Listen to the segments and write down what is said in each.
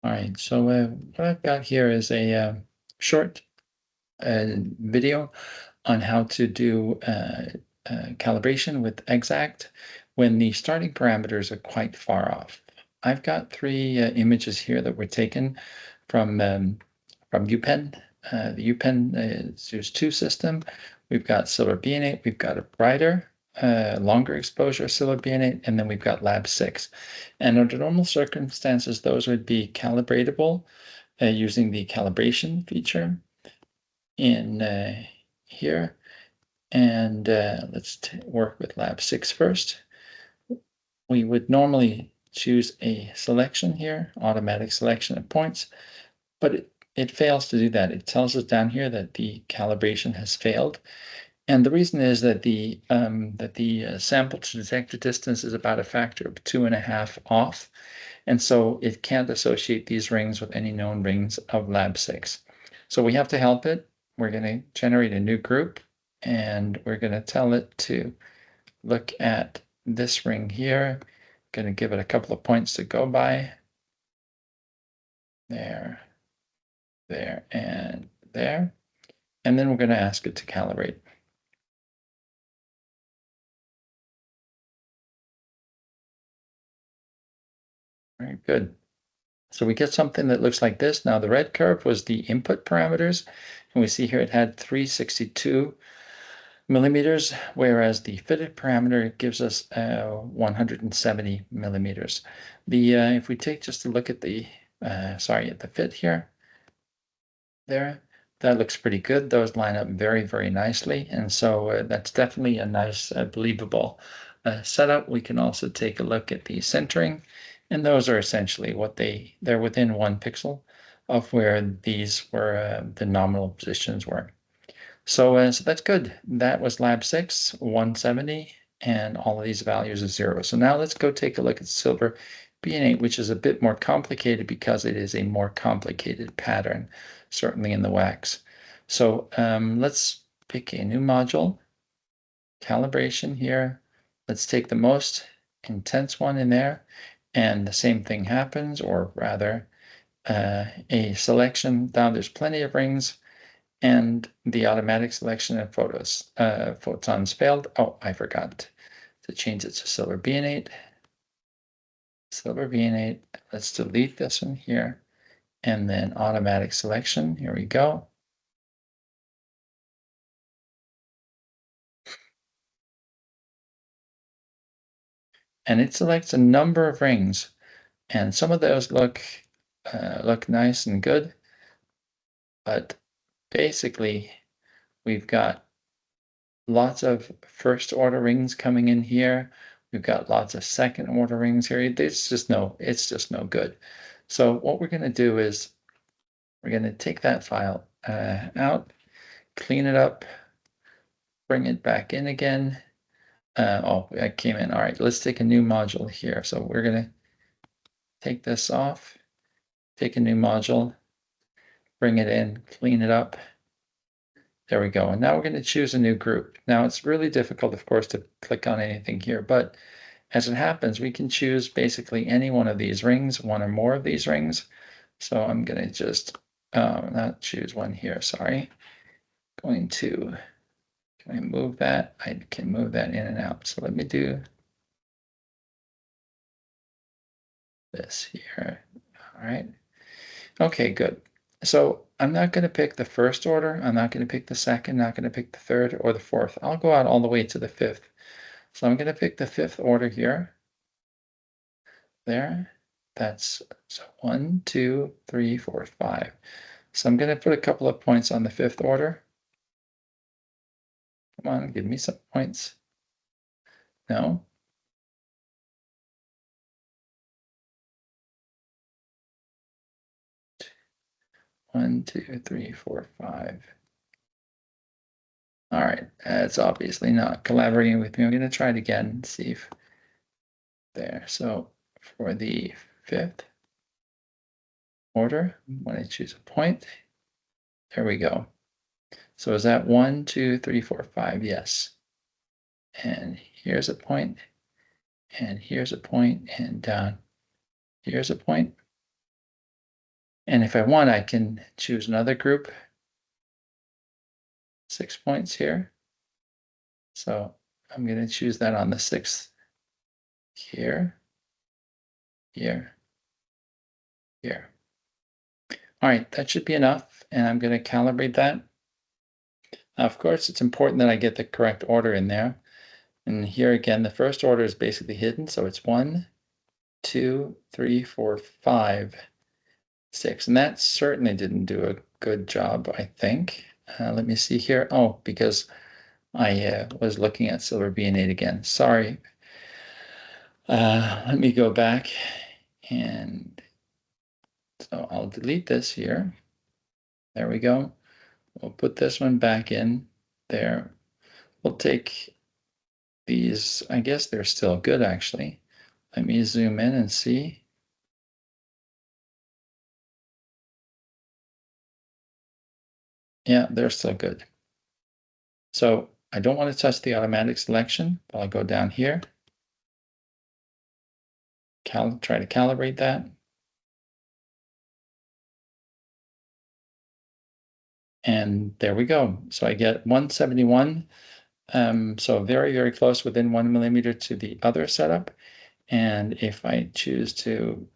All right, so what I've got here is a short video on how to do calibration with XSACT when the starting parameters are quite far off. I've got three images here that were taken from UPenn. The UPenn Zeus 2 system. We've got silver BN8, we've got a brighter, longer exposure silver BN8, and then we've got Lab 6. And under normal circumstances, those would be calibratable using the calibration feature in here. And let's work with Lab 6 first. We would normally choose a selection here, automatic selection of points, but it fails to do that. It tells us down here that the calibration has failed. And the reason is that the sample to detector distance is about a factor of 2.5 off. And so it can't associate these rings with any known rings of Lab 6. So we have to help it. We're going to generate a new group, and we're going to tell it to look at this ring here. Going to give it a couple of points to go by. There, there, and there. And then we're going to ask it to calibrate. Very good. So we get something that looks like this. Now the red curve was the input parameters, and we see here it had 362 millimeters, whereas the fitted parameter gives us 170 millimeters. If we take just a look at the at the fit here, there, that looks pretty good. Those line up very, very nicely, and so that's definitely a nice, believable setup. We can also take a look at the centering, and those are essentially what they're within 1 pixel of where these were the nominal positions were. So that's good. That was Lab 6, 170, and all of these values are 0. So now let's go take a look at silver BN8, which is a bit more complicated because it is a more complicated pattern, certainly in the wax. So let's pick a new module, calibration here. Let's take the most intense one in there, and the same thing happens, or rather a selection. Now there's plenty of rings, and the automatic selection of photons failed. Oh, I forgot to change it to silver BN8. Silver BN8. Let's delete this one here. And then automatic selection. Here we go. And it selects a number of rings. And some of those look nice and good. But basically, we've got lots of first order rings coming in here. We've got lots of second order rings here. It's just no good. So what we're going to do is we're going to take that file out, clean it up, bring it back in again. Oh, I came in. All right, let's take a new module here. So we're going to take this off, take a new module, bring it in, clean it up. There we go. And now we're going to choose a new group. Now it's really difficult, of course, to click on anything here, but as it happens, we can choose basically any one of these rings, one or more of these rings. So I'm going to just not choose one here, sorry. Can I move that? I can move that in and out. So let me do this here. All right. Okay, good. So I'm not going to pick the first order. I'm not going to pick the second, not going to pick the third or the fourth. I'll go out all the way to the fifth. So I'm going to pick the fifth order here. There. That's so 1, 2, 3, 4, 5. So I'm going to put a couple of points on the fifth order. Come on, give me some points. No. One, 2, 3, 4, 5. All right, it's obviously not collaborating with me. I'm going to try it again and see if there. So for the fifth order, when I choose a point, there we go. So is that 1, 2, 3, 4, 5? Yes. And here's a point, and here's a point, and down here's a point. And if I want, I can choose another group, 6 points here. So I'm going to choose that on the 6th here, here, here. All right, that should be enough. And I'm going to calibrate that. Now, of course, it's important that I get the correct order in there. And here again, the first order is basically hidden. So it's 1, 2, 3, 4, 5, 6. And that certainly didn't do a good job, I think. Let me see here. Oh, because I was looking at silver B&8 again. Sorry. Let me go back, and so I'll delete this here. There we go. We'll put this one back in there. We'll take these. I guess they're still good, actually. Let me zoom in and see. Yeah, they're still good. So I don't want to touch the automatic selection, but I'll go down here, try to calibrate that. And there we go. So I get 171. So very, very close, within 1 millimeter to the other setup. And if I choose to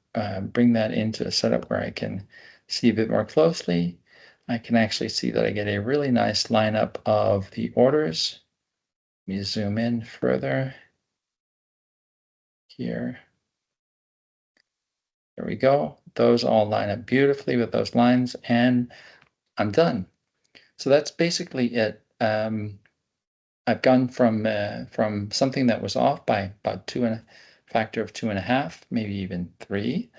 bring that into a setup where I can see a bit more closely, I can actually see that I get a really nice lineup of the orders. Let me zoom in further here. There we go. Those all line up beautifully with those lines, and I'm done. So that's basically it. I've gone from something that was off by about factor of 2.5, maybe even 3.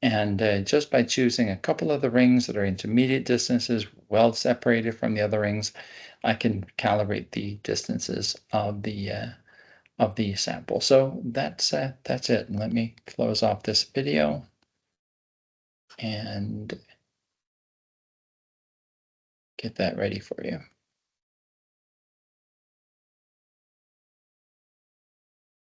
And just by choosing a couple of the rings that are intermediate distances, well separated from the other rings, I can calibrate the distances of the sample. So that's it. And let me close off this video and get that ready for you.